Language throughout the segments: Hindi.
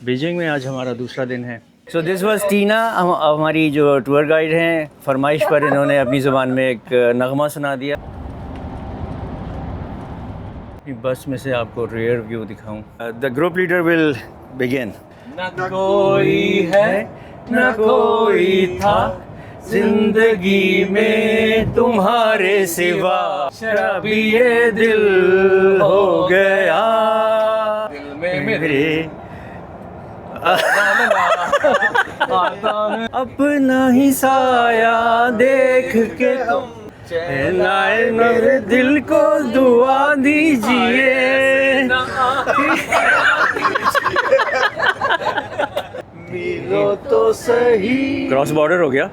बीजिंग में आज हमारा दूसरा दिन है। सो दिस वाज टीना, हमारी जो टूर गाइड हैं। फरमाइश पर इन्होंने अपनी ज़ुबान में एक नगमा सुना दिया। बस में से आपको रियर व्यू दिखाऊं। The group leader will begin. न कोई है न कोई था जिंदगी में तुम्हारे सिवा, शराबी ये दिल हो गया दिल में मेरे अपना ही साया देख के तुम चैन आए मेरे दिल को दुआ दीजिए। मिलो तो सही। क्रॉस बॉर्डर हो गया,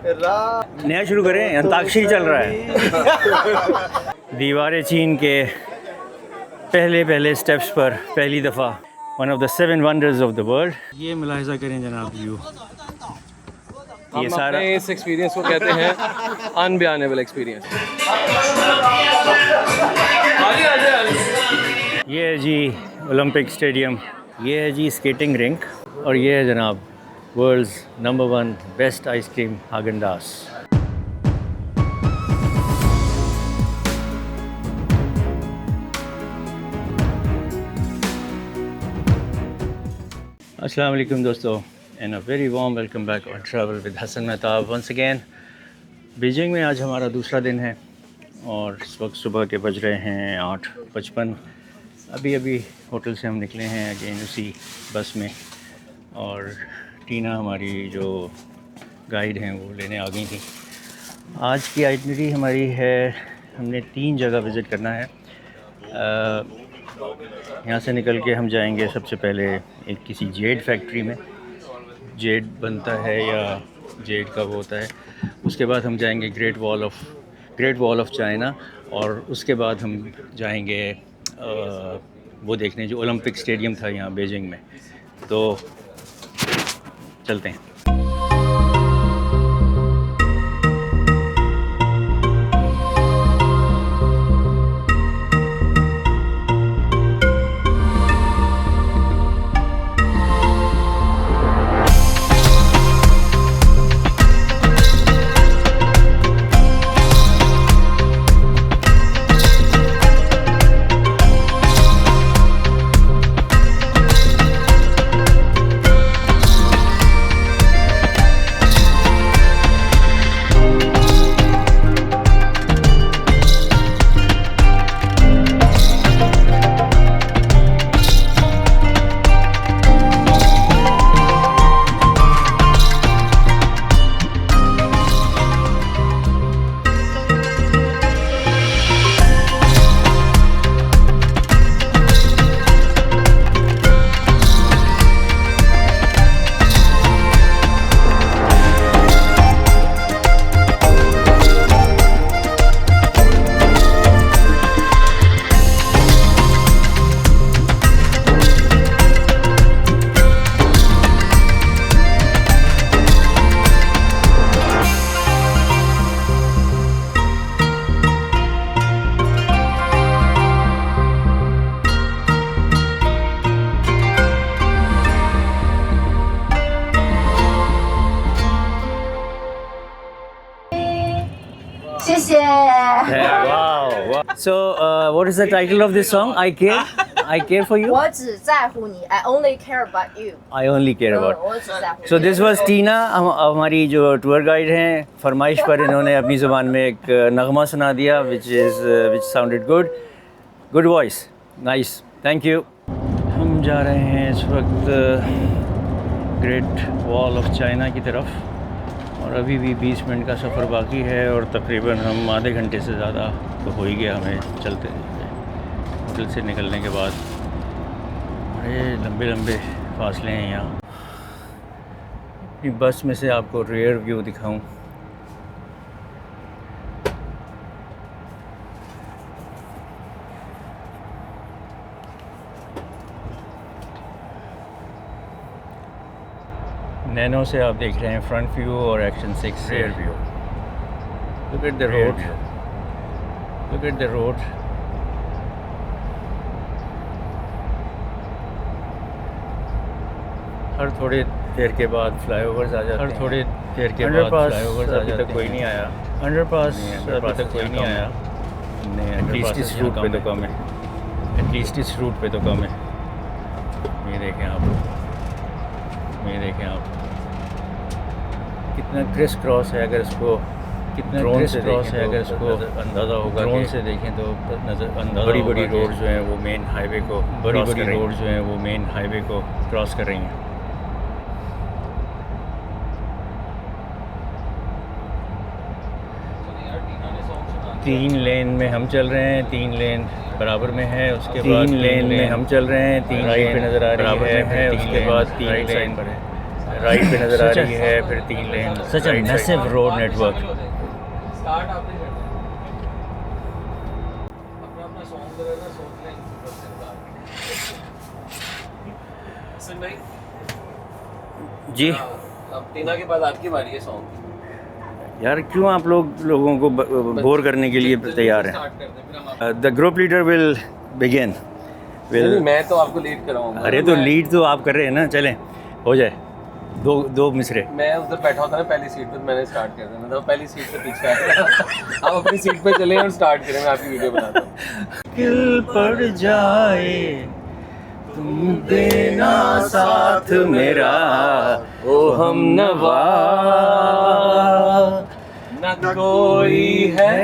नया शुरू करें। अंताक्षरी चल रहा है। दीवारें चीन के पहले स्टेप्स पर पहली दफ़ा one of the 7 wonders of the world. ये मुलाहिजा करें जनाब व्यू। ये सारा इस एक्सपीरियंस को कहते हैं अनबयानेबल एक्सपीरियंस। ये है जी ओलंपिक स्टेडियम, ये है जी स्केटिंग रिंक, और ये है जनाब world's number 1 best ice cream Haagen-Dazs. अस्सलाम वालेकुम दोस्तों, and a very warm welcome back on travel with Hasan Mehtab once again. Beijing में आज हमारा दूसरा दिन है और इस वक्त सुबह के बज रहे हैं 8:55। अभी होटल से हम निकले हैं अगेन उसी बस में, और टीना हमारी जो गाइड हैं वो लेने आ गई थी। आज की आइटनरी हमारी है, हमने 3 जगह विज़िट करना है। यहाँ से निकल के हम जाएंगे सबसे पहले एक किसी जेड फैक्ट्री में, जेड बनता है या जेड का वो होता है। उसके बाद हम जाएंगे ग्रेट वॉल ऑफ चाइना, और उसके बाद हम जाएंगे वो देखने जो ओलंपिक स्टेडियम था यहाँ बीजिंग में। तो चलते हैं। Wow. So, what is the title of this song? I care for you. 我只在乎你 I only care about you. I only care about. 我只在乎 So this was Tina, हमारी जो टूर गाइड हैं। फरमाइश पर इन्होंने अपनी ज़ुबान में एक नगमा सुना दिया, which sounded good voice, nice, thank you। हम जा रहे हैं इस वक्त ग्रेट वॉल ऑफ चाइना की तरफ, और अभी भी 20 मिनट का सफ़र बाकी है, और तकरीबन हम आधे घंटे से ज़्यादा तो हो ही गया हमें चलते होटल से निकलने के बाद। बड़े लंबे फासले हैं यहाँ। अपनी बस में से आपको रियर व्यू दिखाऊं। नैनो से आप देख रहे हैं फ्रंट व्यू और action 6 rear view. Look at the road, look at the road. हर थोड़ी देर के बाद फ्लाईओवर्स आ जाते हैं, हर थोड़ी देर के बाद फ्लाईओवर्स आ जाते हैं। कोई नहीं आया अंडरपास, अभी तक कोई नहीं आया नहीं। एटलीस्ट इस रूट पे तो कम है, एटलीस्ट इस रूट पे तो कम है। ये देखें आप, ये देखें आप कितना क्रिस क्रॉस है। अगर इसको कितना ड्रोन से क्रॉस है, अगर इसको अंदाज़ा होगा, ड्रोन से देखें तो नज़र अंदाज़ा। बड़ी बड़ी रोड जो हैं वो मेन हाईवे को, बड़ी बड़ी रोड जो हैं वो मेन हाईवे को क्रॉस कर रही हैं। तीन लेन में हम चल रहे हैं, 3 लेन बराबर में है, उसके बाद 3 लेन में हम चल रहे हैं, 3 राइट पे नज़र आ रही है, उसके बाद 3 लेन पर है, राइट पे नज़र आ रही है, फिर 3 लेन। सच अ मैसिव रोड नेटवर्क। जी अब टीना के बाद आपकी बारी है सॉन्ग। यार क्यों आप लोगों को बोर करने के लिए तैयार हैं? The group leader will begin. मैं तो आपको लीड कराऊंगा। अरे तो लीड तो आप कर रहे हैं ना, चलें हो जाए। दो मिसरे। मैं उधर बैठा होता ना पहली सीट पर, मैंने स्टार्ट कर देना था, पहली सीट से पीछे आया। आप अपनी सीट पे चलें और स्टार्ट करें, मैं आपकी वीडियो बनाता हूँ। दिल पड़ जाए तुम देना साथ मेरा, ओ हम नवा। न कोई है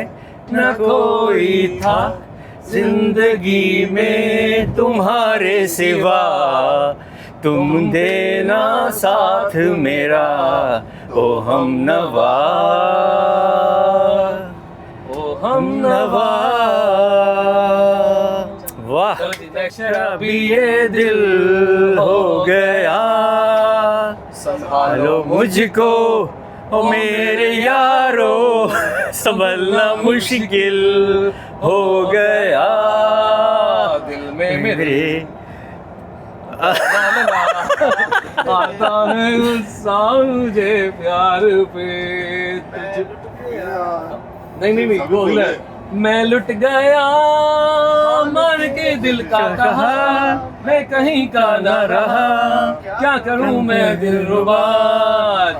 न कोई था जिंदगी में तुम्हारे सिवा, तुम देना साथ मेरा, ओ हम नवा, ओ हम नवा। वाह, शराबी ये दिल हो गया, संभालो मुझको ओ मेरे यारो, संभलना मुश्किल हो गया दिल में मेरे। आता है गुस्सा मुझे प्यार पे, नहीं बोल। मैं लुट गया मर के दिल का कहा, मैं कहीं का ना रहा, क्या करूं मैं दिलरुबा,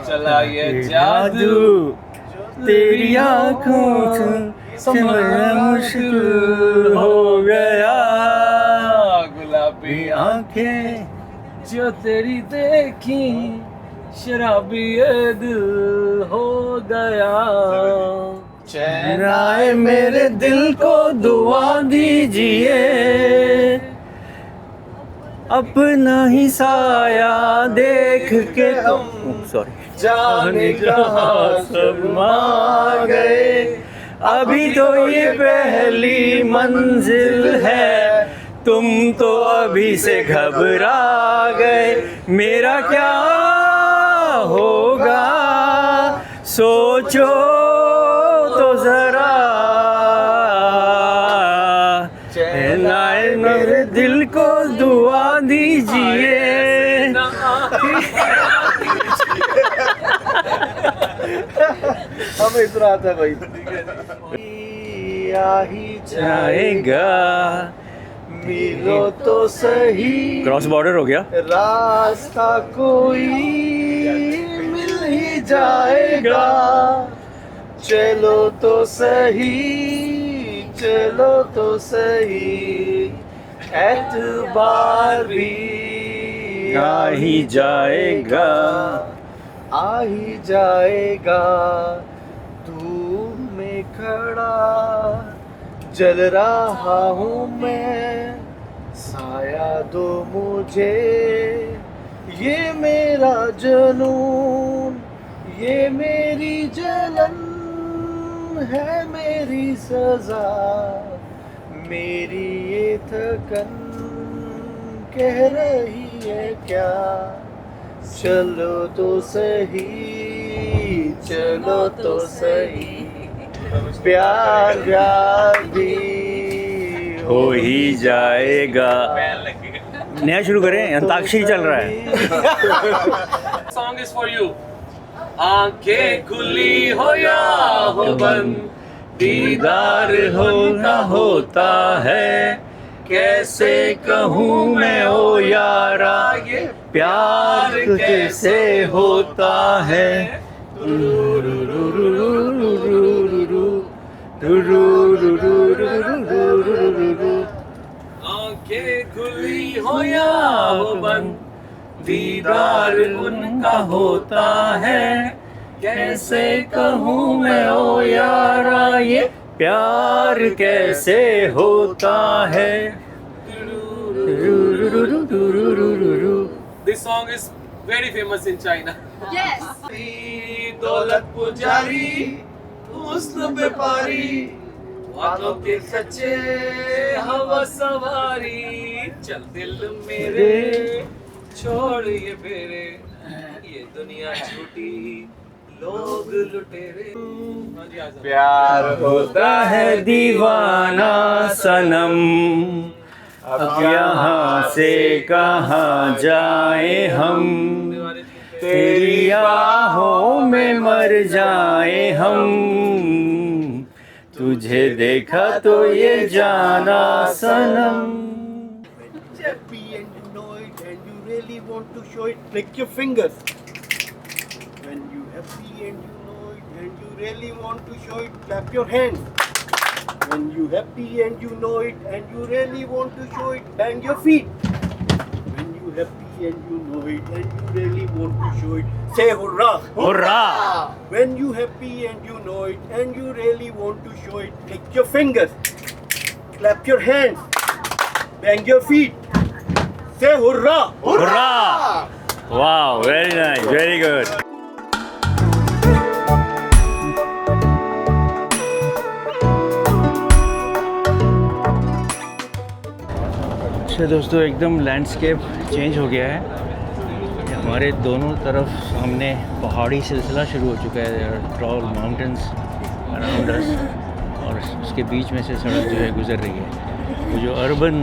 चला ये जादू तेरी आँखों से समझना मुश्किल हो गया, गुलाबी आँखें जो तेरी देखी, शराबी ये दिल हो गया। चैन आए मेरे दिल को दुआ दीजिए, अपना ही साया देख के तुम जाने कहाँ शर्मा गए, अभी तो ये पहली मंजिल है, तुम तो अभी से घबरा गए, मेरा क्या होगा सोचो तो जरा, चैन आए मेरे दिल को दुआ दीजिए। अब इतना आता भाई। आ ही जाएगा, मिलो तो सही। क्रॉस बॉर्डर हो गया, रास्ता कोई मिल ही जाएगा, चलो तो सही, चलो तो सही, एतबार भी आ ही जाएगा, आ ही जाएगा, तू में खड़ा जल रहा हूँ मैं, साया दो मुझे, ये मेरा जुनून, ये मेरी जलन है, मेरी सजा, मेरी ये थकन कह रही है क्या, चलो तो सही, चलो तो सही, प्यार भी हो ही जाएगा। नया शुरू करें, अंताक्षरी चल रहा है। Song is for you. आंखें खुली हो या हो बंद, दीदार होता है, कैसे कहूँ मैं ओ यारा ये प्यार कैसे होता है। आंखें खुली हो या हो बंद, दीदार उनका होता है। कैसे कहूँ मैं ओ यारा ये प्यार कैसे होता है। This song is very famous in China. Yes. दौलत पुजारी, हुस्न व्यापारी, बातों के सच्चे हवा सवारी, चल दिल मेरे छोड़ ये फेरे, ये दुनिया झूठी लोग लुटेरे। प्यार होता है दीवाना सनम, अब यहाँ से कहाँ जाए हम, तेरी आहों में मर जाए हम, तुझे देखा तो ये जाना सनम। Happy and you know it and you really want to show it, click your fingers. When you happy and you know it and you really want to show it, clap your hands. When you happy and you know it and you really want to show it, bang your feet. When you happy and you know it and you really want to show it, say hurrah. Hurrah! When you happy and you know it and you really want to show it, click your fingers, clap your hands, bang your feet, say hurrah! Hurrah! Wow, very nice, very good. अच्छा दोस्तों, एकदम लैंडस्केप चेंज हो गया है। हमारे दोनों तरफ सामने पहाड़ी सिलसिला शुरू हो चुका है, टॉल माउंटेन्स अराउंड अस, और उसके बीच में से सड़क जो है गुज़र रही है। वो जो अर्बन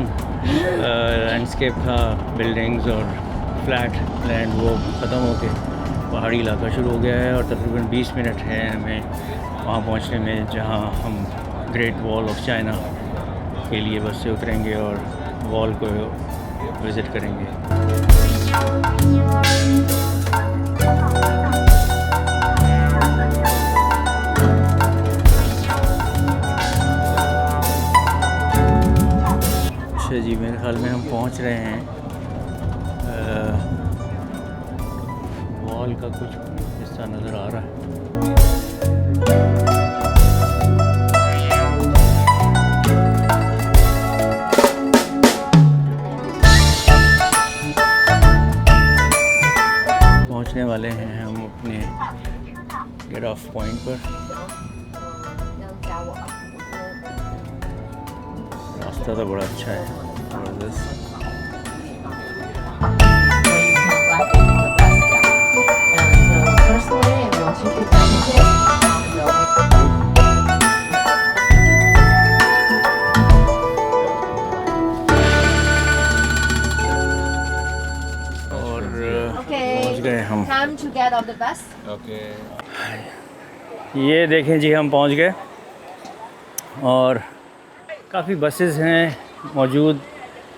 लैंडस्केप था, बिल्डिंग्स और फ्लैट लैंड, वो ख़त्म होके पहाड़ी इलाका शुरू हो गया है। और तकरीबन 20 मिनट है हमें वहाँ पहुँचने में, जहाँ हम ग्रेट वॉल ऑफ चाइना के लिए बस से उतरेंगे और वॉल को विज़िट करेंगे। अच्छा जी, मेरे ख्याल में हम पहुंच रहे हैं। वॉल का कुछ हिस्सा नज़र आ रहा है। पहुंचने वाले हैं हम अपने गेट ऑफ पॉइंट पर। रास्ता तो बड़ा अच्छा है, ज़बरदस्त। पहुंच गए हम। Time to get on the bus. ये देखें जी, हम पहुंच गए और काफ़ी बसेस हैं मौजूद,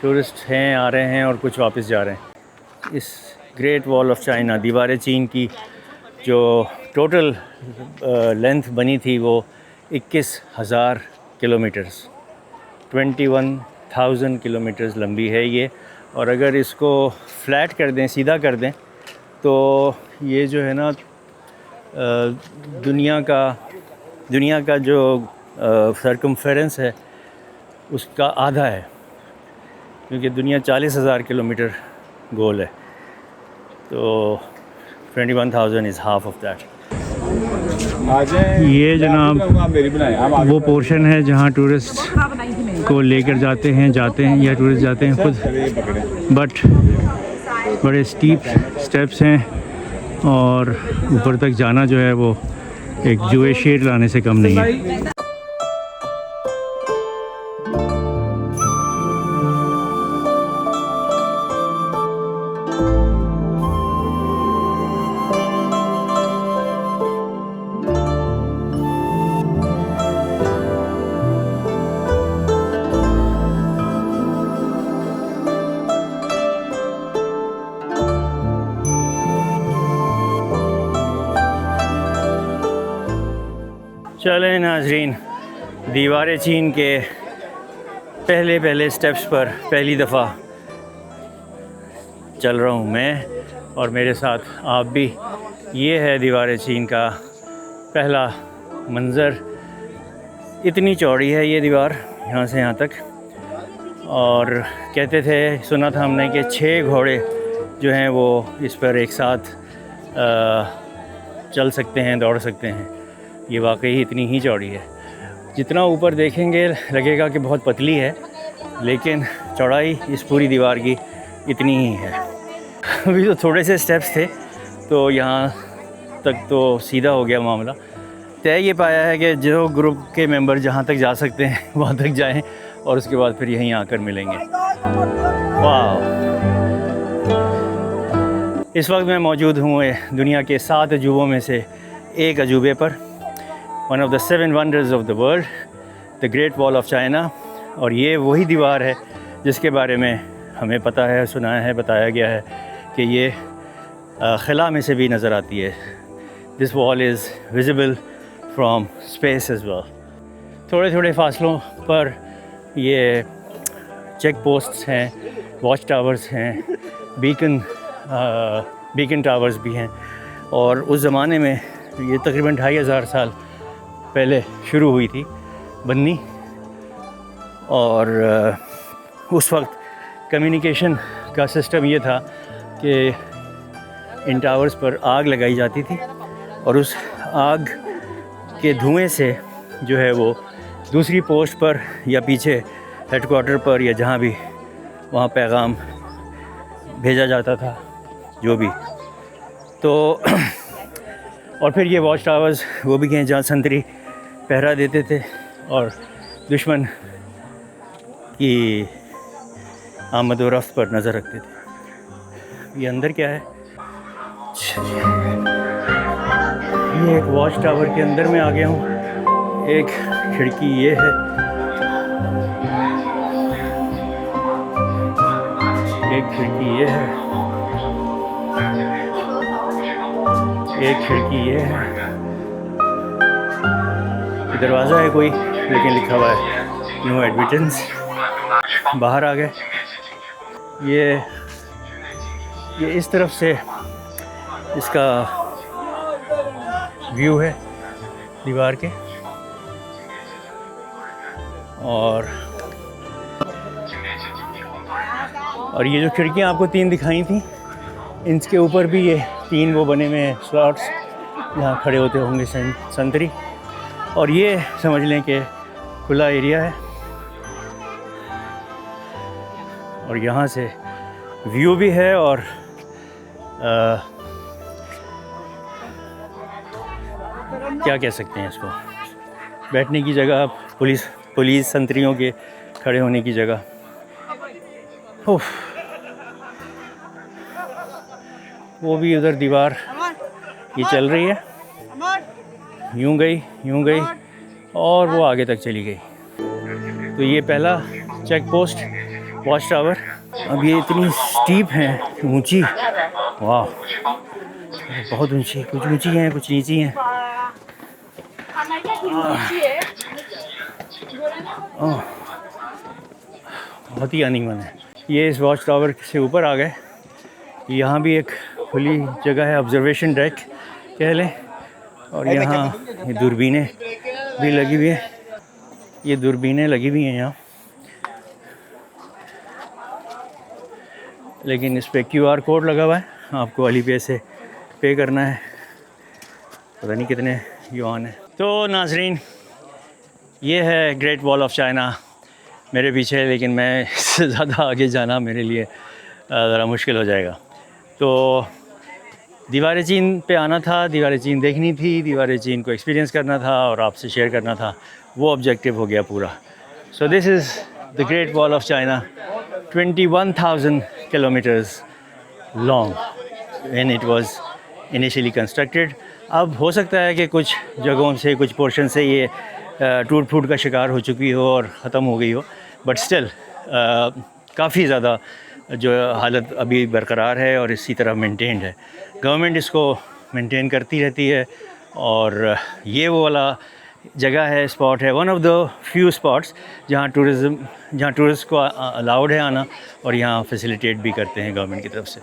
टूरिस्ट हैं, आ रहे हैं और कुछ वापस जा रहे हैं। इस ग्रेट वॉल ऑफ चाइना, दीवार चीन की जो टोटल लेंथ बनी थी वो 21,000 किलोमीटर्स, 21,000 किलोमीटर्स लंबी है ये। और अगर इसको फ्लैट कर दें, सीधा कर दें, तो ये जो है ना दुनिया का जो सर्कमफेरेंस है उसका आधा है, क्योंकि दुनिया 40,000 किलोमीटर गोल है, तो 21,000 इज़ हाफ ऑफ दैट। ये जनाब वो पोर्शन है जहाँ टूरिस्ट को लेकर जाते हैं या टूरिस्ट जाते हैं खुद, बट बड़े स्टीप स्टेप्स हैं और ऊपर तक जाना जो है वो एक जुए शेर लाने से कम नहीं है। चलें नाजरीन, दीवार चीन के पहले स्टेप्स पर पहली दफ़ा चल रहा हूँ मैं और मेरे साथ आप भी। ये है दीवार चीन का पहला मंज़र। इतनी चौड़ी है ये दीवार यहाँ से यहाँ तक, और कहते थे, सुना था हमने कि 6 घोड़े जो हैं वो इस पर एक साथ चल सकते हैं, दौड़ सकते हैं। ये वाकई इतनी ही चौड़ी है। जितना ऊपर देखेंगे लगेगा कि बहुत पतली है, लेकिन चौड़ाई इस पूरी दीवार की इतनी ही है। अभी तो थोड़े से स्टेप्स थे तो यहाँ तक तो सीधा हो गया मामला। तय ये पाया है कि जो ग्रुप के मेंबर जहाँ तक जा सकते हैं वहाँ तक जाएं और उसके बाद फिर यहीं आकर मिलेंगे। वाह! इस वक्त मैं मौजूद हूँ दुनिया के 7 अजूबों में से एक अजूबे पर, one of the 7 wonders of the world, the great wall of China. और ये वही दीवार है जिसके बारे में हमें पता है, सुना है, बताया गया है कि ये खला में से भी नज़र आती है। This wall is visible from space as well. थोड़े थोड़े फासलों पर ये चेक पोस्ट्स हैं, वॉच टावर्स हैं, बीकन टावर्स भी हैं। और उस ज़माने में ये तकरीबन 2500 साल पहले शुरू हुई थी बननी, और उस वक्त कम्युनिकेशन का सिस्टम ये था कि इन टावर्स पर आग लगाई जाती थी और उस आग के धुएं से जो है वो दूसरी पोस्ट पर या पीछे हेडक्वार्टर पर या जहाँ भी वहाँ पैगाम भेजा जाता था, जो भी। तो और फिर ये वॉच टावर्स वो भी हैं जहाँ संतरी पहरा देते थे और दुश्मन की आमद व रफ्त पर नज़र रखते थे। ये अंदर क्या है? ये एक वॉच टावर के अंदर में आ गया हूँ। एक खिड़की ये है, एक खिड़की ये है, एक खिड़की ये है। दरवाज़ा है कोई, लेकिन लिखा हुआ है नो एडमिटेंस। बाहर आ गए। ये इस तरफ से इसका व्यू है दीवार के, और ये जो खिड़कियाँ आपको 3 दिखाई थी, इनके ऊपर भी ये 3 वो बने हुए हैं स्लॉट्स, यहाँ खड़े होते होंगे संतरी। और ये समझ लें कि खुला एरिया है, और यहाँ से व्यू भी है। और क्या कह सकते हैं इसको, बैठने की जगह, पुलिस संतरियों के खड़े होने की जगह। उफ, वो भी उधर दीवार ये चल रही है, यूं गई और वो आगे तक चली गई। तो ये पहला चेक पोस्ट वॉच टावर। अब ये इतनी स्टीप है, ऊंची, वाह, बहुत ऊंची, कुछ ऊंची हैं कुछ नीची हैं। बहुत ही अनइवन है। ये इस वॉच टावर से ऊपर आ गए। यहाँ भी एक खुली जगह है, ऑब्जर्वेशन डेक कह लें, और यहाँ ये दूरबीनें भी लगी हुई हैं। ये दूरबीनें लगी हुई हैं यहाँ, लेकिन इस पर QR कोड लगा हुआ है, आपको अलीपे से पे करना है, पता नहीं कितने युआन है। तो नाजरीन, ये है ग्रेट वॉल ऑफ चाइना मेरे पीछे, लेकिन मैं इससे ज़्यादा आगे जाना मेरे लिए ज़रा मुश्किल हो जाएगा। तो दीवार चीन पे आना था, दीवार चीन देखनी थी, दीवार चीन को एक्सपीरियंस करना था और आपसे शेयर करना था, वो ऑब्जेक्टिव हो गया पूरा। So this is the great wall of China, 21,000 kilometres long when it was initially constructed. अब हो सकता है कि कुछ जगहों से, कुछ पोर्शन से ये टूट फूट का शिकार हो चुकी हो और ख़त्म हो गई हो, बट स्टिल काफ़ी ज़्यादा जो हालत अभी बरकरार है और इसी तरह मेंटेन्ड है। गवर्नमेंट इसको मेंटेन करती रहती है, और ये वो वाला जगह है, स्पॉट है, one of the few spots जहाँ टूरिस्ट को अलाउड है आना और यहाँ फैसिलिटेट भी करते हैं गवर्नमेंट की तरफ से।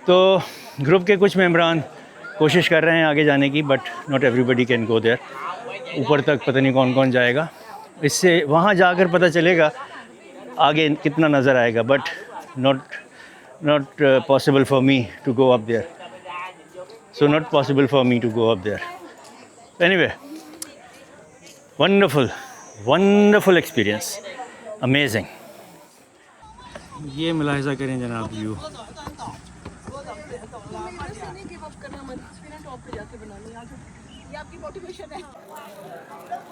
तो ग्रुप के कुछ मेंबरान कोशिश कर रहे हैं आगे जाने की, but not everybody can go there. ऊपर तक पता नहीं कौन कौन जाएगा, इससे वहाँ जाकर पता चलेगा आगे कितना नज़र आएगा, but not possible for me to go up there. So not possible for me to go up there. Anyway, wonderful experience, amazing. ये मुलाहिज़ा करें जनाब व्यू।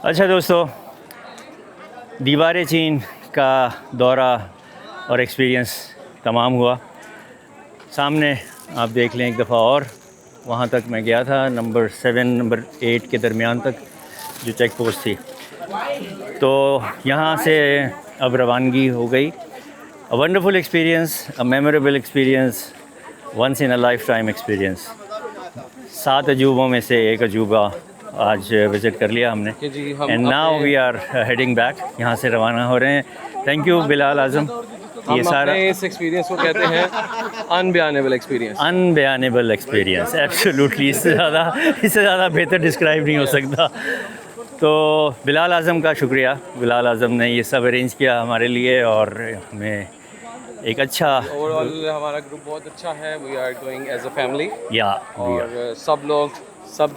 अच्छा दोस्तों, दीवार चीन का दौरा और एक्सपीरियंस तमाम हुआ। सामने आप देख लें एक दफ़ा और, वहाँ तक मैं गया था, नंबर 7 नंबर 8 के दरमियान तक जो चेक पोस्ट थी। तो यहाँ से अब रवानगी हो गई। A wonderful experience, a memorable experience, once in a life time experience. 7 अजूबों में से एक अजूबा आज विज़िट कर लिया हमने, and now we are heading back. यहाँ से रवाना हो रहे हैं। Thank you Bilal Azam. ये सारा इस एक्सपीरियंस को कहते हैं अनबयानेबल एक्सपीरियंस, एब्सोल्युटली। इससे ज़्यादा बेहतर डिस्क्राइब नहीं हो सकता। तो बिलाल आज़म का शुक्रिया। बिलाल आज़म ने ये सब अरेंज किया हमारे लिए और हमें एक अच्छा, ओवरऑल हमारा ग्रुप बहुत अच्छा है। We are going as a family, और सब लोग सब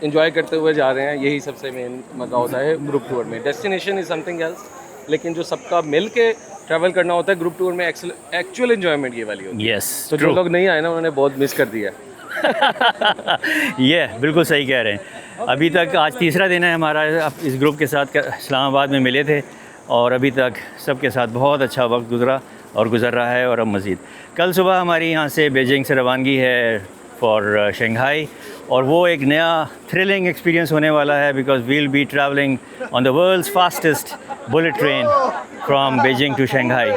इंजॉय करते हुए जा रहे हैं। यही सबसे मेन मज़ा होता है ग्रुप टूर में। डेस्टिनेशन इज़ समथिंग एल्स, लेकिन जो सबका मिल के ट्रैवल करना होता है ग्रुप टूर में, एक्चुअल एंजॉयमेंट ये वाली होती है। यस, तो जो लोग नहीं आए ना, उन्होंने बहुत मिस कर दिया। ये बिल्कुल सही कह रहे हैं। अभी तक आज तीसरा दिन है हमारा इस ग्रुप के साथ। इस्लामाबाद में मिले थे और अभी तक सबके साथ बहुत अच्छा वक्त गुज़रा और गुज़र रहा है। और अब मज़ीद कल सुबह हमारी यहाँ से बीजिंग से रवानगी है फॉर शंघाई, और वो एक नया थ्रिलिंग एक्सपीरियंस होने वाला है, because we will be travelling on the world's fastest bullet train from Beijing to Shanghai.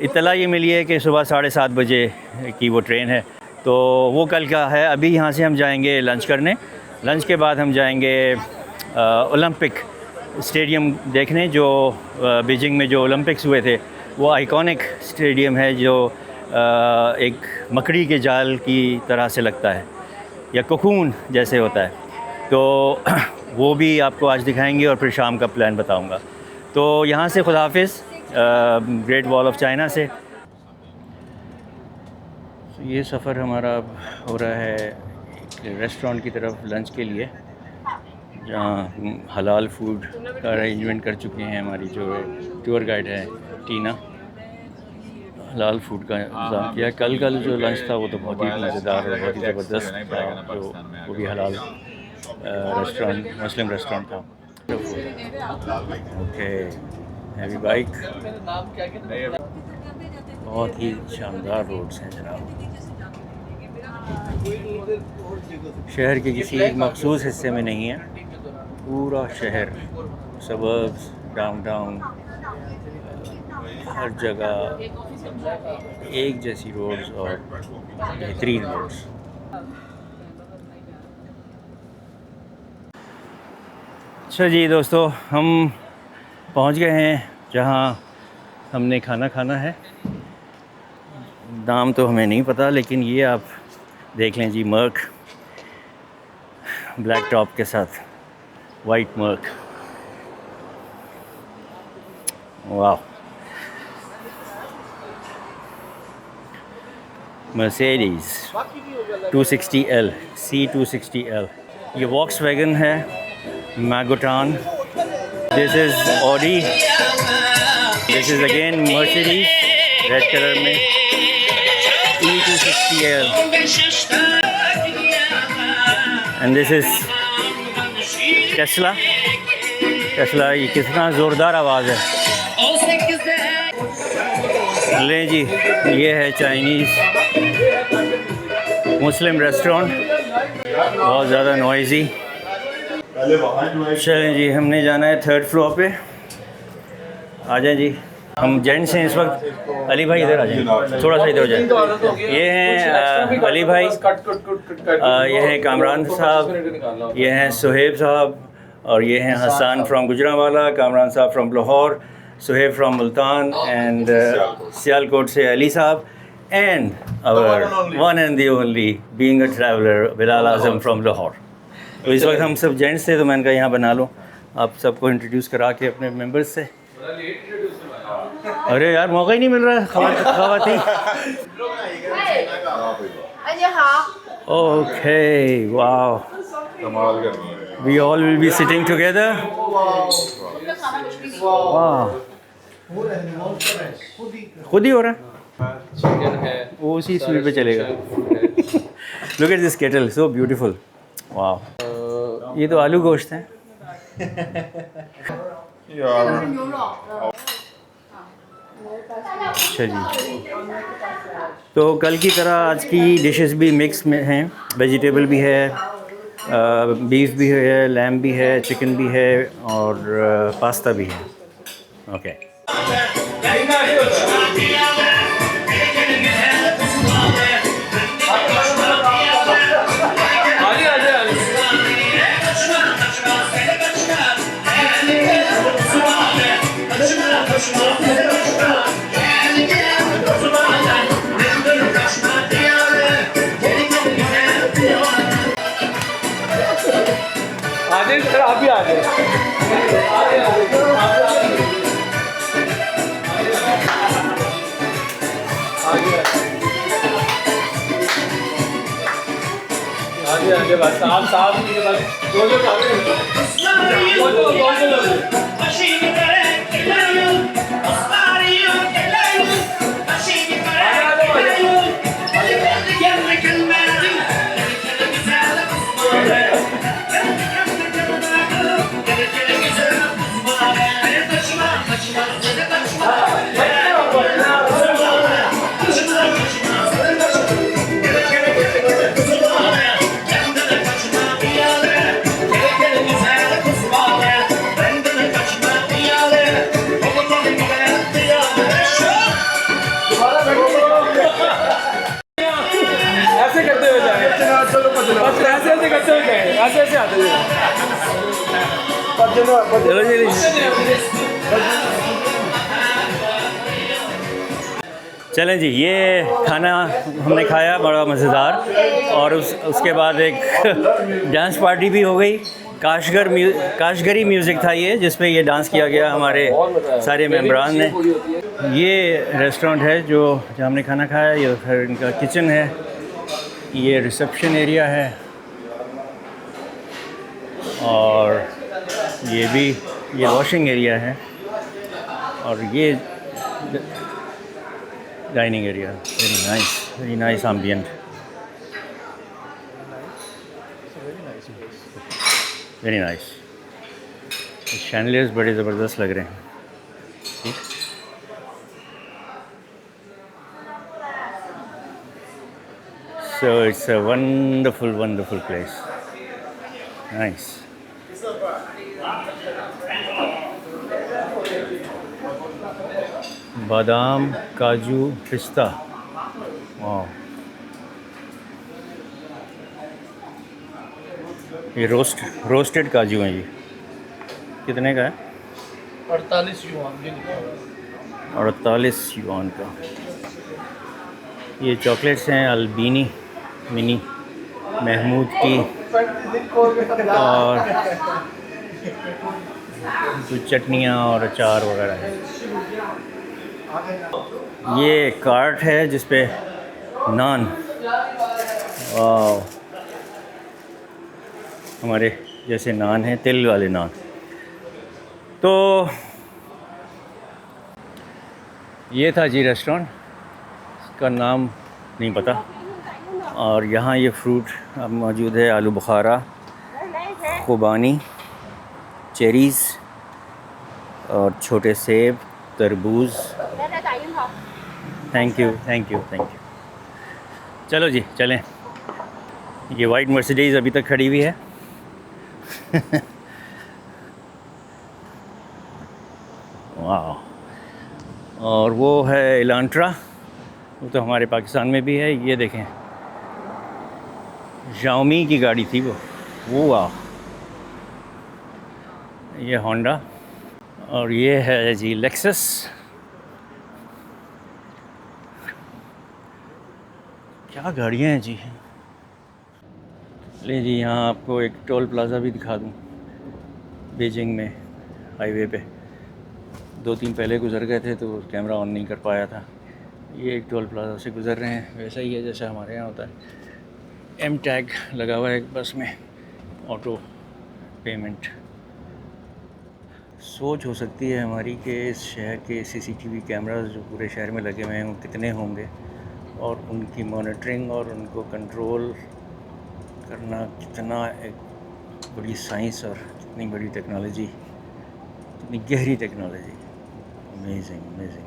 इत्तला ये मिली है कि सुबह 7:30 बजे की वो ट्रेन है, तो वो कल का है। अभी यहाँ से हम जाएंगे लंच करने, लंच के बाद हम जाएंगे ओलंपिक स्टेडियम देखने, जो बीजिंग में जो ओलंपिक्स हुए थे। वो आइकॉनिक स्टेडियम है जो एक मकड़ी के जाल की तरह से लगता है, या कोकून जैसे होता है। तो वो भी आपको आज दिखाएंगे और फिर शाम का प्लान बताऊंगा। तो यहाँ से खुदा हाफिज़, ग्रेट वॉल ऑफ चाइना से। ये सफ़र हमारा अब हो रहा है एक रेस्टोरेंट की तरफ लंच के लिए, जहाँ हलाल फूड का अरेंजमेंट कर चुके हैं हमारी जो टूर गाइड है टीना। हलाल फूड का इंतज़ाम किया। कल जो लंच था वो तो बहुत ही मज़ेदार और बहुत ही ज़बरदस्त था, जो वो भी हलाल रेस्टोरेंट, मुस्लिम रेस्टोरेंट था। ओके, हैवी बाइक, बहुत ही शानदार रोड्स हैं जनाब। शहर के किसी एक मखसूस हिस्से में नहीं है, पूरा शहर, सबर्ब्स, डाउनटाउन, हर जगह एक जैसी रोड्स और बेहतरीन रोड्स। अच्छा जी दोस्तों, हम पहुंच गए हैं जहां हमने खाना है। नाम तो हमें नहीं पता, लेकिन ये आप देख लें जी, मर्क ब्लैक टॉप के साथ, वाइट मर्क। वाह, मर्सिडीज़ 260L, C260L। ये वॉक्सवैगन है, Magotan. This is Audi, this is again Mercedes red colour में, E260L, and this is Tesla. ये कितना ज़ोरदार आवाज़ है। लें जी, ये है चाइनीज़ मुस्लिम रेस्टोरेंट, बहुत ज़्यादा नॉइज़ी। चलें जी, हमने जाना है 3rd फ्लोर पे। आ जाए जी, हम जेंट्स हैं इस वक्त। अली भाई इधर आ जाए, थोड़ा सा इधर हो जाए। ये हैं अली भाई, ये हैं कामरान साहब, ये हैं सुहेब साहब, और ये हैं हसन फ्रॉम गुजरांवाला, कामरान साहब from Lahore, Suhaib from Multan and Sialkot से अली साहब and hour one and the only being a traveller Bilal Azam from Lahore. तो इस वक्त हम सब जेंट्स थे तो मैंने कहा यहाँ बना लो, आप सबको इंट्रोड्यूस करा के अपने मेंबर्स से। अरे यार मौका ही नहीं मिल रहा है ख़वातीन। 哎，你好。 Okay, wow. We all will be sitting together. Wow. खुद ही हो रहा है? वो उसी स्पीड पे चलेगा। Look at this kettle, so beautiful. Wow. ये तो आलू गोश्त है। अच्छा जी, तो कल की तरह आज की डिशेस भी मिक्स में हैं, वेजिटेबल भी है, बीफ भी है, लैम भी है, चिकन भी है और पास्ता भी है। ओके आप भी आ जाए। आगे बस साहब के बस दो ऐसे करते हुए जाए, ऐसे करते हुए जाए, ऐसे आते हुए। चलो जी, चलें जी, ये खाना हमने खाया बड़ा मज़ेदार, और उसके बाद एक डांस पार्टी भी हो गई। काशगरी म्यूज़िक था ये, जिस पे ये डांस किया गया हमारे सारे मेंबरान ने। ये रेस्टोरेंट है जो जहाँ हमने खाना खाया, ये फिर इनका किचन है, ये रिसेप्शन एरिया है, और ये वॉशिंग एरिया है, और ये dining area. Very nice ambient, very nice. Chandeliers बड़े ज़बरदस्त लग रहे हैं। So it's a wonderful place. Nice. बादाम, काजू, पिस्ता। वाह, ये रोस्टेड काजू हैं। ये कितने का है? 48 युआन। 48 युआन का। ये चॉकलेट्स हैं अल्बीनी मिनी महमूद की, और कुछ चटनियाँ और अचार वगैरह है। ये कार्ट है जिस पे नान, वाह, हमारे जैसे नान हैं, तिल वाले नान। तो ये था जी रेस्टोरेंट, इसका नाम नहीं पता। और यहाँ ये फ्रूट अब मौजूद है, आलू बुखारा, खुबानी, चेरीज़ और छोटे सेब, तरबूज। Thank you. चलो जी चलें। ये वाइट मर्सिडीज़ अभी तक खड़ी हुई है। वाह, और वो है इलांट्रा, वो तो हमारे पाकिस्तान में भी है। ये देखें, Xiaomi की गाड़ी थी वो। वाह, ये होंडा और ये है जी लेक्सस। क्या गाड़ियाँ हैं जी। ले जी, यहाँ आपको एक टोल प्लाज़ा भी दिखा दूँ बीजिंग में, हाईवे पे। 2-3 पहले गुज़र गए थे तो कैमरा ऑन नहीं कर पाया था। ये एक टोल प्लाज़ा से गुज़र रहे हैं, वैसा ही है जैसा हमारे यहाँ होता है। एम टैग लगा हुआ है एक बस में, ऑटो पेमेंट। सोच हो सकती है हमारी कि इस शहर के सीसीटीवी कैमरास जो पूरे शहर में लगे हुए हैं वो कितने होंगे, और उनकी मॉनिटरिंग और उनको कंट्रोल करना कितना एक बड़ी साइंस और कितनी बड़ी टेक्नोलॉजी, कितनी गहरी टेक्नोलॉजी। Amazing amazing.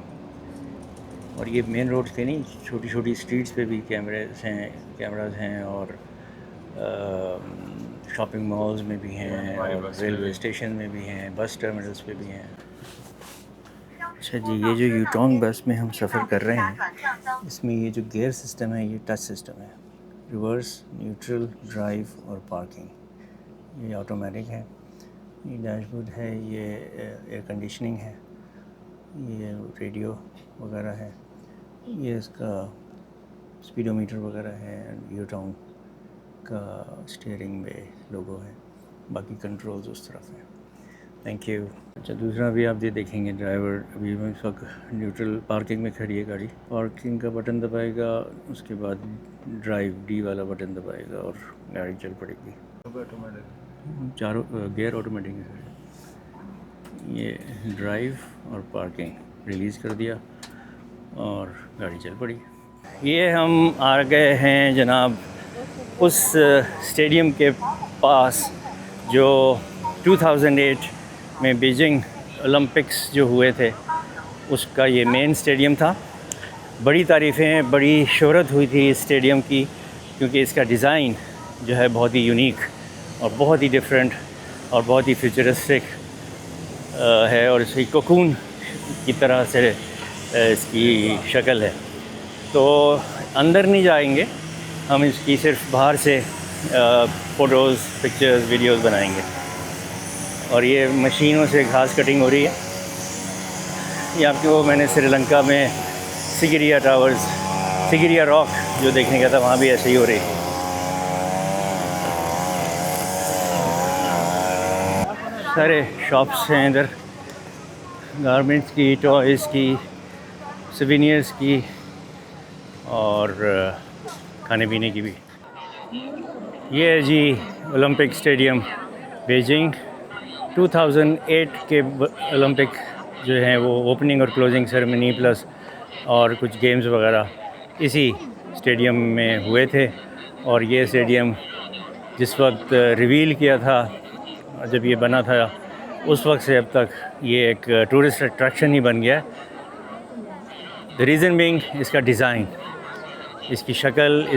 और ये मेन रोड्स पे नहीं, छोटी छोटी स्ट्रीट्स पे भी कैमरास हैं और शॉपिंग मॉल्स में भी हैं और रेलवे स्टेशन में भी हैं, बस टर्मिनल्स पे भी हैं। अच्छा जी, ये जो यूटोंग बस में हम सफ़र कर रहे हैं, इसमें ये जो गियर सिस्टम है ये टच सिस्टम है। रिवर्स, न्यूट्रल, ड्राइव और पार्किंग ये ऑटोमेटिक है। ये डैशबोर्ड है, ये एयर कंडीशनिंग है, ये रेडियो वगैरह है, ये इसका स्पीडोमीटर वगैरह है, यूटोंग का स्टीयरिंग में लोगो है, बाकी कंट्रोल्स उस तरफ हैं। Thank you. अच्छा, दूसरा भी आप ये देखेंगे, ड्राइवर अभी इस वक्त न्यूट्रल पार्किंग में खड़ी है गाड़ी। पार्किंग का बटन दबाएगा, उसके बाद ड्राइव डी वाला बटन दबाएगा और गाड़ी चल पड़ेगी। चारों गियर ऑटोमेटिक है। ये ड्राइव और पार्किंग रिलीज़ कर दिया और गाड़ी चल पड़ी। ये हम आ गए हैं जनाब उस स्टेडियम के पास जो 2008 में बीजिंग ओलंपिक्स जो हुए थे उसका ये मेन स्टेडियम था। बड़ी तारीफ़ें, बड़ी शोहरत हुई थी इस स्टेडियम की, क्योंकि इसका डिज़ाइन जो है बहुत ही यूनिक और बहुत ही डिफरेंट और बहुत ही फ्यूचरिस्टिक है, और इसकी कोकून की तरह से इसकी शक्ल है। तो अंदर नहीं जाएंगे हम, इसकी सिर्फ बाहर से फ़ोटोज़, पिक्चर्स, वीडियोज़ बनाएंगे। और ये मशीनों से घास कटिंग हो रही है। ये आपको मैंने श्रीलंका में सिगिरिया टावर्स, सिगिरिया रॉक जो देखने गया था, वहाँ भी ऐसे ही हो रही है। सारे शॉप्स हैं इधर, गारमेंट्स की, टॉयज़ की, सोवेनियर्स की और खाने पीने की भी। ये है जी ओलंपिक स्टेडियम बीजिंग। 2008 के ओलंपिक जो हैं वो ओपनिंग और क्लोजिंग सेरेमनी प्लस और कुछ गेम्स वगैरह इसी स्टेडियम में हुए थे। और ये स्टेडियम जिस वक्त रिवील किया था, जब ये बना था, उस वक्त से अब तक ये एक टूरिस्ट अट्रैक्शन ही बन गया है। द रीज़न बीइंग इसका डिज़ाइन, इसकी शक्ल,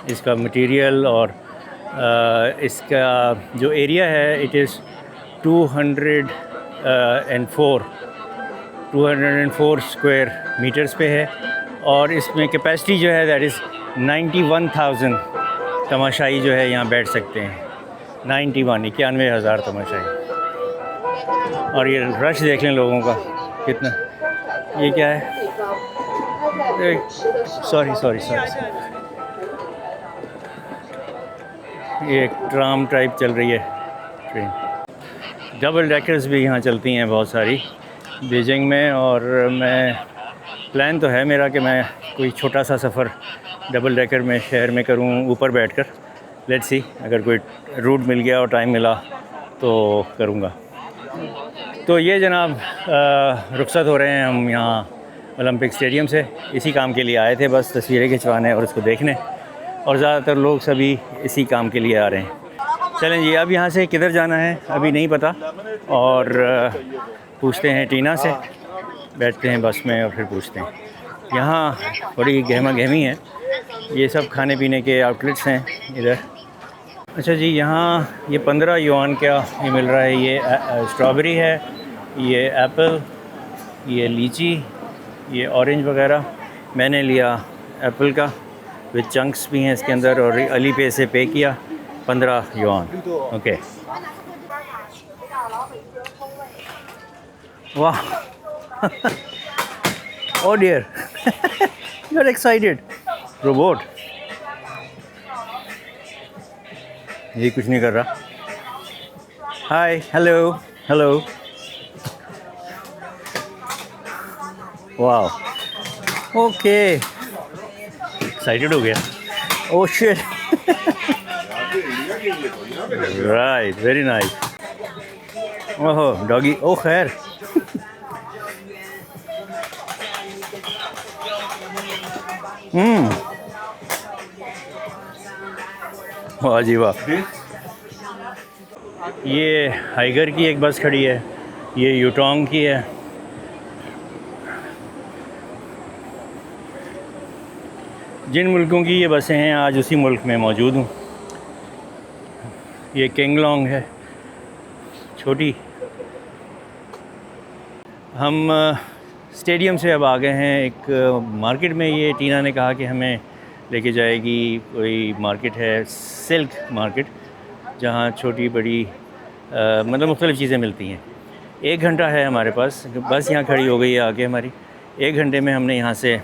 इसका मटेरियल और इसका जो एरिया है, इट इज़ 204 स्क्वायर मीटर्स पे है। और इसमें कैपेसिटी जो है दैट इज़ 91,000 तमाशाई जो है यहाँ बैठ सकते हैं। 91,000 तमाशाई। और ये रश देख लें लोगों का कितना। ये क्या है? सॉरी ये एक ट्राम टाइप चल रही है ट्रेन। डबल डेकर्स भी यहाँ चलती हैं बहुत सारी बीजिंग में। और मैं प्लान तो है मेरा कि मैं कोई छोटा सा सफ़र डबल डेकर में शहर में करूँ ऊपर बैठकर। लेट्स सी, अगर कोई रूट मिल गया और टाइम मिला तो करूँगा। तो ये जनाब रुखसत हो रहे हैं हम यहाँ ओलंपिक स्टेडियम से। इसी काम के लिए आए थे, बस तस्वीरें खिंचवाने और उसको देखने। और ज़्यादातर लोग सभी इसी काम के लिए आ रहे हैं। चलें जी, अब यहाँ से किधर जाना है अभी नहीं पता, और पूछते हैं टीना से। बैठते हैं बस में और फिर पूछते हैं। यहाँ बड़ी गहमा गहमी है। ये सब खाने पीने के आउटलेट्स हैं इधर। अच्छा जी, यहाँ ये 15 युआन का ये मिल रहा है। ये स्ट्रॉबेरी है, ये एप्पल, ये लीची, ये ऑरेंज वगैरह। मैंने लिया एप्पल का, विद चंक्स भी हैं इसके अंदर, और अली पे से पे किया 15 युआन। ओके, वाह Oh dear, you're excited. Robot. ये कुछ नहीं कर रहा. Hi, hello, hello. Wow. Okay. Excited हो गया. Oh shit. Right, very nice. Oh, doggy. Oh, खैर. वाह जी वाह. ये हाइगर की एक बस खड़ी है, ये यूटोंग की है. जिन मुल्कों की ये बसें हैं आज उसी मुल्क में मौजूद हूँ. ये केंगलोंग है, छोटी. हम स्टेडियम से अब आ गए हैं एक मार्केट में. ये टीना ने कहा कि हमें लेके जाएगी. कोई मार्केट है, सिल्क मार्केट, जहाँ छोटी बड़ी मतलब मुख्तलिफ़ चीज़ें मिलती हैं. 1 घंटा है हमारे पास. बस यहाँ खड़ी हो गई है आके हमारी. 1 घंटे में हमने यहाँ से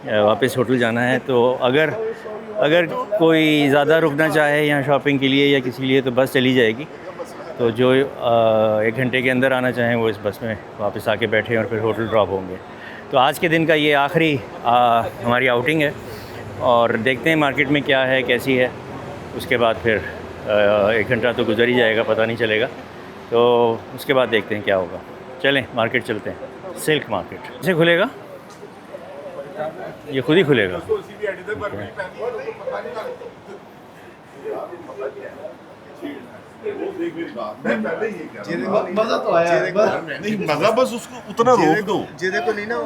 वापस होटल जाना है. तो अगर कोई ज़्यादा रुकना चाहे यहाँ शॉपिंग के लिए या किसी लिए तो बस चली जाएगी. तो जो 1 घंटे के अंदर आना चाहें वो इस बस में वापस आके बैठे और फिर होटल ड्रॉप होंगे. तो आज के दिन का ये आखिरी हमारी आउटिंग है और देखते हैं मार्केट में क्या है, कैसी है. उसके बाद फिर 1 घंटा तो गुजर ही जाएगा, पता नहीं चलेगा. तो उसके बाद देखते हैं क्या होगा. चलें मार्केट चलते हैं. सिल्क मार्केट कैसे खुलेगा? ये खुद ही खुलेगा. मजा तो आया. नहीं मजा बस उसको उतना रोक दो. जिदे को नहीं ना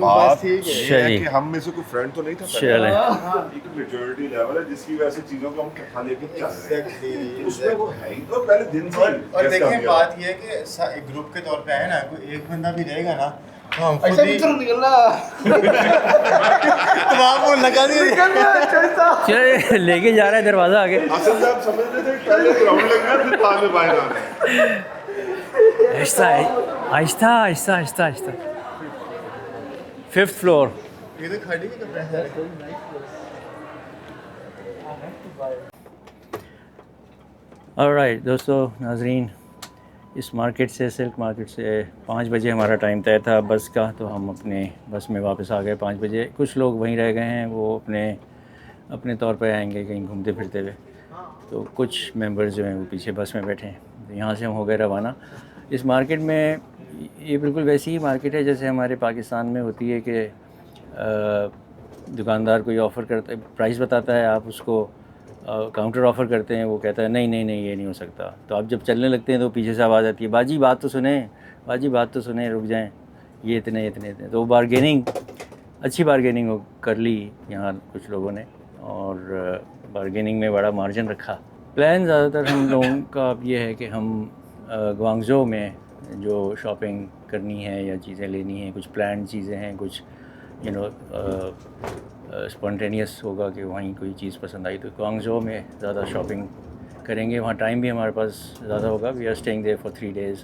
बात ठीक है चलिए. कि हम में से कोई फ्रेंड तो नहीं था. चलें. एक मेच्योरिटी लेवल है जिसकी वजह से चीजों को हम खा लेके चल रहे हैं. उसमें वो है ही तो पहले दिन से. और देखिए बात ये है कि एक ग्रुप के तौर पे है ना, कोई एक बंदा भी रहेगा ना तो हम खुद ही तो आप वो लगा दिए. चले लेके जा रहा है दरवाज़ा आगे. असल में आप समझ रहे थे पहले ग्राउंड लगना फिर बाद में बाहर आना. आहिस्ता आहिस्ता आहिस्ता आहिस्ता आहिस्ता. 5th floor. ये तो खड़ी भी कपड़े हैं. ऑलराइट दोस्तों नाजरीन, इस मार्केट से, सिल्क मार्केट से 5 बजे हमारा टाइम तय था बस का. तो हम अपने बस में वापस आ गए 5 बजे. कुछ लोग वहीं रह गए हैं, वो अपने तौर पे आएंगे कहीं घूमते फिरते हुए. तो कुछ मेंबर्स जो हैं वो पीछे बस में बैठे हैं. तो यहाँ से हम हो गए रवाना. इस मार्केट में ये बिल्कुल वैसी ही मार्केट है जैसे हमारे पाकिस्तान में होती है कि दुकानदार कोई ऑफ़र करता है, प्राइस बताता है, आप उसको काउंटर ऑफ़र करते हैं, वो कहता है नहीं नहीं नहीं ये नहीं हो सकता. तो आप जब चलने लगते हैं तो पीछे से आवाज़ आती है, बाजी बात तो सुने, बाजी बात तो सुने, रुक जाएं, ये इतने इतने इतने. तो बारगेनिंग, अच्छी बारगेनिंग कर ली यहाँ कुछ लोगों ने और बारगेनिंग में बड़ा मार्जिन रखा. प्लान ज़्यादातर हम लोगों का अब ये है कि हम ग्वांगझो में जो शॉपिंग करनी है या चीज़ें लेनी हैं, कुछ प्लान चीज़ें हैं, कुछ स्पॉन्टेनियस होगा कि वहीं कोई चीज़ पसंद आई तो ग्वांगझो में ज़्यादा शॉपिंग करेंगे. वहाँ टाइम भी हमारे पास ज़्यादा होगा. We are staying there for 3 days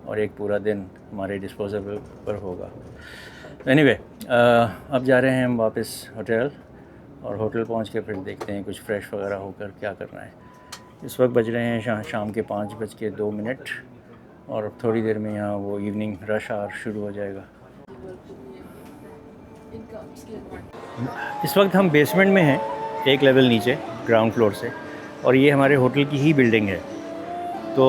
और एक पूरा दिन हमारे डिस्पोजेबल पर होगा. एनीवे अब जा रहे हैं हम वापस होटल और होटल पहुँच के फिर देखते हैं कुछ फ्रेश वगैरह होकर क्या करना है. इस वक्त बज रहे हैं शाम के 5:02 और अब थोड़ी देर में यहाँ वो इवनिंग रश आवर शुरू हो जाएगा. इस वक्त हम बेसमेंट में हैं, एक लेवल नीचे ग्राउंड फ्लोर से, और ये हमारे होटल की ही बिल्डिंग है. तो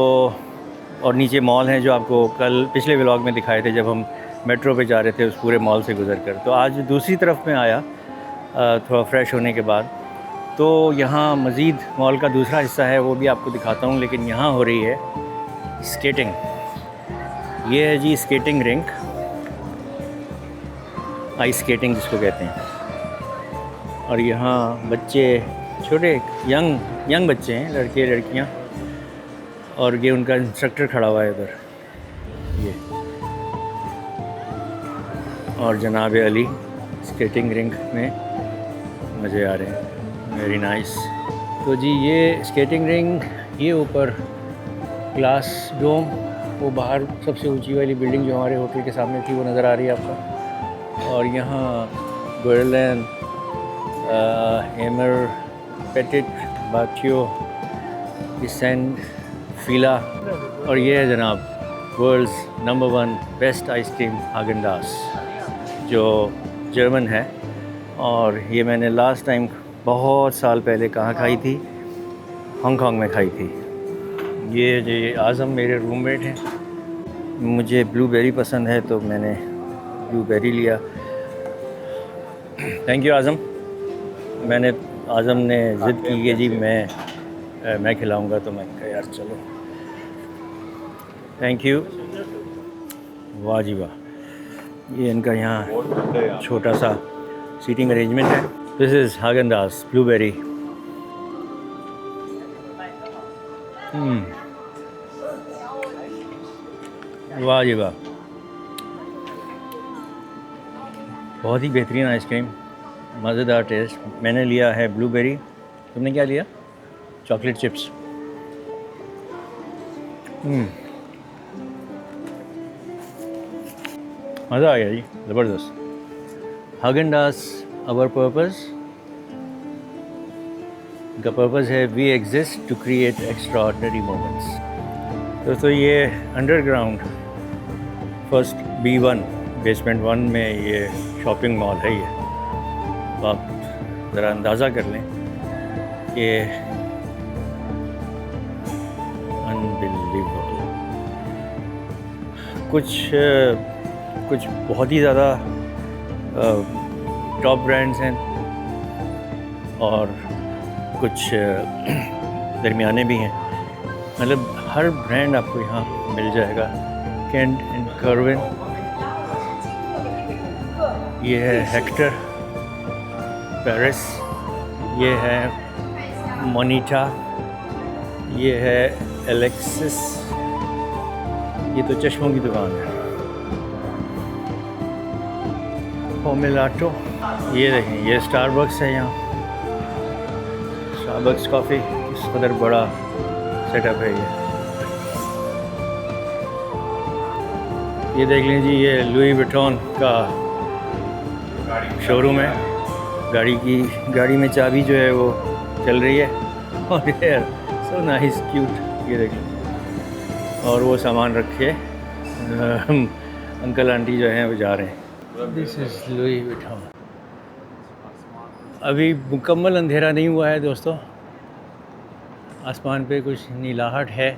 और नीचे मॉल है जो आपको कल पिछले व्लॉग में दिखाए थे जब हम मेट्रो पे जा रहे थे उस पूरे मॉल से गुजर कर. तो आज दूसरी तरफ में आया थोड़ा फ्रेश होने के बाद. तो यहाँ मज़ीद मॉल का दूसरा हिस्सा है, वो भी आपको दिखाता हूँ. लेकिन यहाँ हो रही है स्केटिंग. ये है जी स्केटिंग रिंक, आइस स्केटिंग जिसको कहते हैं. और यहाँ बच्चे, छोटे यंग बच्चे हैं, लड़के लड़कियाँ, और ये उनका इंस्ट्रक्टर खड़ा हुआ है उधर ये. और जनाब अली स्केटिंग रिंक में मज़े आ रहे हैं. Very nice. तो जी ये स्केटिंग रिंग, ये ऊपर ग्लास डोम वो बाहर सबसे ऊंची वाली बिल्डिंग जो हमारे होटल के सामने थी वो नज़र आ रही है आपको। और यहाँ बर्लिन, एमर, पेटिट, बाथियो, सेंट फीला, और ये है जनाब वर्ल्ड्स नंबर 1 बेस्ट आइसक्रीम हागेन-डाज़ जो जर्मन है। और ये मैंने लास्ट टाइम बहुत साल पहले कहाँ खाई थी, हांगकांग में खाई थी। ये आज़म मेरे रूममेट हैं, मुझे ब्लूबेरी पसंद है तो मैंने ब्लूबेरी लिया। थैंक यू आज़म। आज़म ने ज़िद की कि जी मैं खिलाऊंगा, तो मैं कहा यार चलो, थैंक यू। वाह जी वाह, ये इनका यहाँ छोटा सा सीटिंग अरेंजमेंट है। This is Haagen Dazs blueberry. वाह जी वाह, बहुत ही बेहतरीन आइसक्रीम, मज़ेदार टेस्ट। मैंने लिया है ब्लूबेरी, तुमने क्या लिया? Chocolate chips. मज़ा आ गया जी, ज़बरदस्त। हागेन-डाज़ आवर पर्पस, का पर्पस है we exist to create extraordinary moments. दोस्तों ये अंडरग्राउंड फर्स्ट B1 बेसमेंट 1 में ये शॉपिंग मॉल है। ये तो आप ज़रा अंदाज़ा कर लें कि अनबिलीवेबल, कुछ बहुत ही ज़्यादा टॉप ब्रांड्स हैं और कुछ दरमियाने भी हैं। मतलब हर ब्रांड आपको यहाँ मिल जाएगा। केंट एंड कर्विन, ये है हेक्टर पेरिस, ये है मोनिटा, ये है एलेक्सिस, ये तो चश्मों की दुकान है। पोमेलाटो, ये देखें, ये स्टारबक्स है यहाँ। स्टारबक्स कॉफ़ी इस कदर बड़ा सेटअप है ये देख लीजिए, ये लुई विटॉन का शोरूम है। गाड़ी में चाबी जो है वो चल रही है। और ये सो नाइस क्यूट, ये देखें। और वो सामान रखे अंकल आंटी जो हैं वो जा रहे हैं। This is Louis Vuitton. अभी मुकम्मल अंधेरा नहीं हुआ है दोस्तों, आसमान पे कुछ नीलाहट है।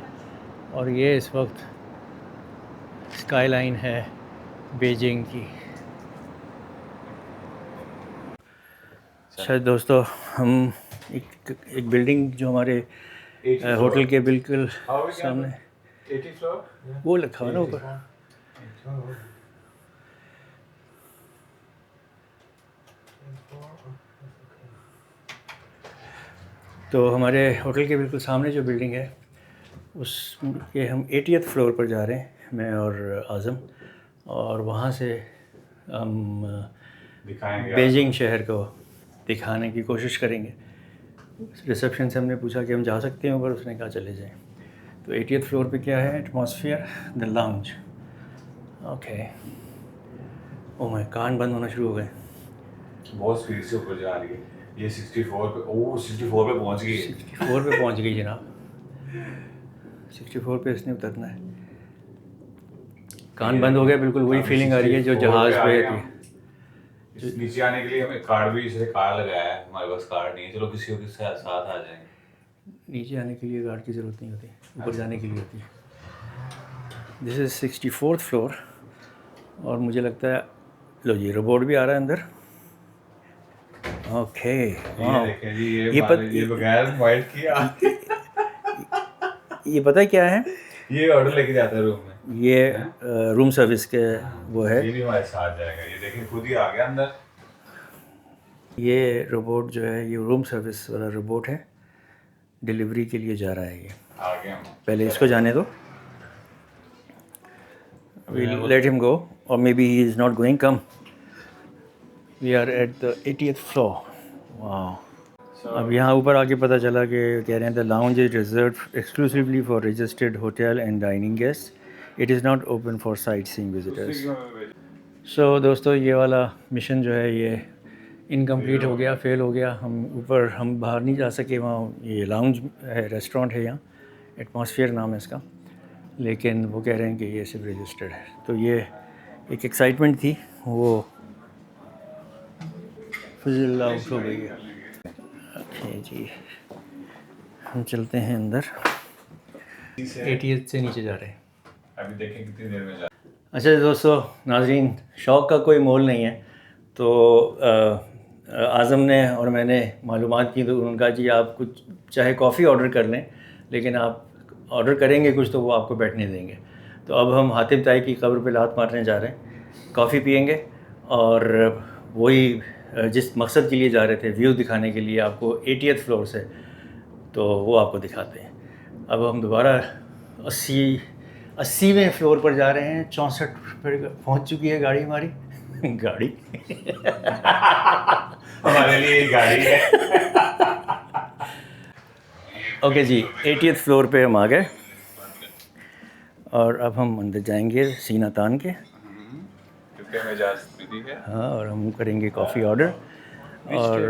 और ये इस वक्त स्काईलाइन है बीजिंग की। अच्छा दोस्तों, हम एक बिल्डिंग जो हमारे होटल के बिल्कुल सामने, 80 फ्लोर वो लिखा हुआ ना ऊपर। तो हमारे होटल के बिल्कुल सामने जो बिल्डिंग है उसके हम 80th फ्लोर पर जा रहे हैं, मैं और आज़म। और वहाँ से हम दिखाएंगे बीजिंग शहर को दिखाने की कोशिश करेंगे। रिसेप्शन से हमने पूछा कि हम जा सकते हैं ऊपर, उसने कहा चले जाएं। तो 80th फ्लोर पे क्या है? Atmosphere the lounge. Okay. Oh my, कान बंद होना शुरू हो गए। बहुत स्पीड से ऊपर जा रही है ये। 64 पे, ओह 64 पे पहुंच गई। 64 पे पहुंच गई जनाब। 64 पे इसने उतरना है। कान बंद हो गया, बिल्कुल वही फीलिंग आ रही है जो जहाज़ पे थी। नीचे आने के लिए हमें कार्ड भी, इसलिए कार्ड लगाया है। हमारे पास कार्ड नहीं है, चलो किसी के साथ आ जाएंगे। नीचे आने के लिए गार्ड की ज़रूरत नहीं होती, ऊपर जाने के लिए होती है। This is 64th floor. और मुझे लगता है, लो जी रोबोट भी आ रहा है अंदर। ओके, ये देखें जी, ये बगैर वाइट किया ये पता है क्या है? ये ऑर्डर लेके जाता है रूम में। ये रूम सर्विस के वो है। ये भी हमारे साथ जाएगा। ये देखें, खुद ही आ गया अंदर। ये रोबोट जो है, ये रूम सर्विस वाला रोबोट है, डिलीवरी के लिए जा रहा है। ये आ गया। पहले इसको जाने दो, we'll let him go, or maybe he is not going. Come, we are at the 80th floor. Wow. अब यहाँ ऊपर आके पता चला कि कह रहे हैं the lounge is reserve exclusively for registered hotel and dining guest. It is not open for sightseeing visitors. So दोस्तों, ये वाला मिशन जो है ये इनकम्प्लीट हो गया, फेल हो गया। हम बाहर नहीं जा सके। वहाँ ये लाउंज है, रेस्टोरेंट है यहाँ, एटमॉस्फेयर नाम है इसका, लेकिन वो कह रहे हैं कि ये सिर्फ रजिस्टर्ड है। तो ये एक एक्साइटमेंट थी, वो फिज़ल आउट हो गई है। ओके जी, हम चलते हैं अंदर। 80th से नीचे जा रहे हैं। अभी देखें कितनी देर में जा। अच्छा दोस्तों, नाज़रीन, शौक़ का कोई मोल नहीं है। तो आज़म ने और मैंने मालूमात की, तो उनका जी आप कुछ चाहे कॉफ़ी ऑर्डर कर लें, लेकिन आप ऑर्डर करेंगे कुछ तो वो आपको बैठने देंगे। तो अब हम हातिब ताई की कब्र पे लात मारने जा रहे हैं, कॉफ़ी पियेंगे और वही जिस मकसद के लिए जा रहे थे, व्यू दिखाने के लिए आपको 80th फ्लोर से, तो वो आपको दिखाते हैं। अब हम दोबारा 80वें फ्लोर पर जा रहे हैं। 64 पर पहुंच चुकी है गाड़ी हमारी। गाड़ी हमारे लिए गाड़ी है। ओके जी, 80th फ्लोर पे हम आ गए और अब हम अंदर जाएंगे सीना तान के। क्योंकि हमें इजाज़त मिली है। हाँ, और हम करेंगे कॉफ़ी ऑर्डर और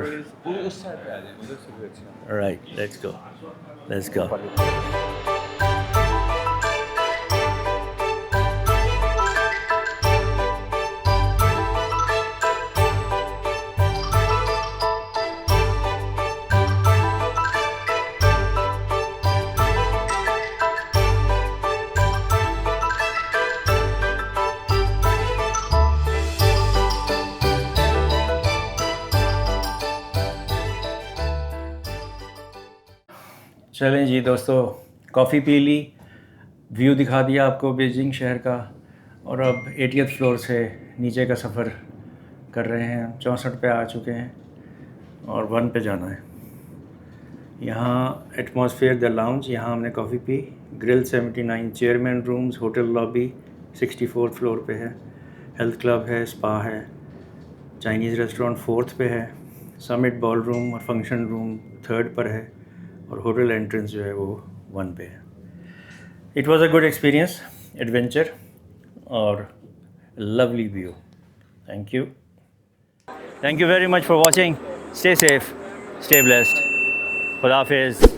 उस साइड पे आ जाए, उधर से भी अच्छा। Right, let's go. चलें जी दोस्तों, कॉफ़ी पी ली, व्यू दिखा दिया आपको बीजिंग शहर का, और अब 80th फ्लोर से नीचे का सफ़र कर रहे हैं। 64 पे आ चुके हैं और 1 पे जाना है। यहाँ एटमॉस्फेयर द लाउंज, यहाँ हमने coffee P. Grill 79, chairman rooms, hotel lobby 64 floor पे है। हेल्थ क्लब है, स्पा है, चाइनीज़ रेस्टोरेंट 4th पे है। समिट बॉल रूम और फंक्शन रूम 3rd पर है, और होटल एंट्रेंस जो है वो 1 पे है। It was a good experience, adventure और lovely view. Thank you very much for watching. Stay safe, stay blessed. खुदा हाफिज़।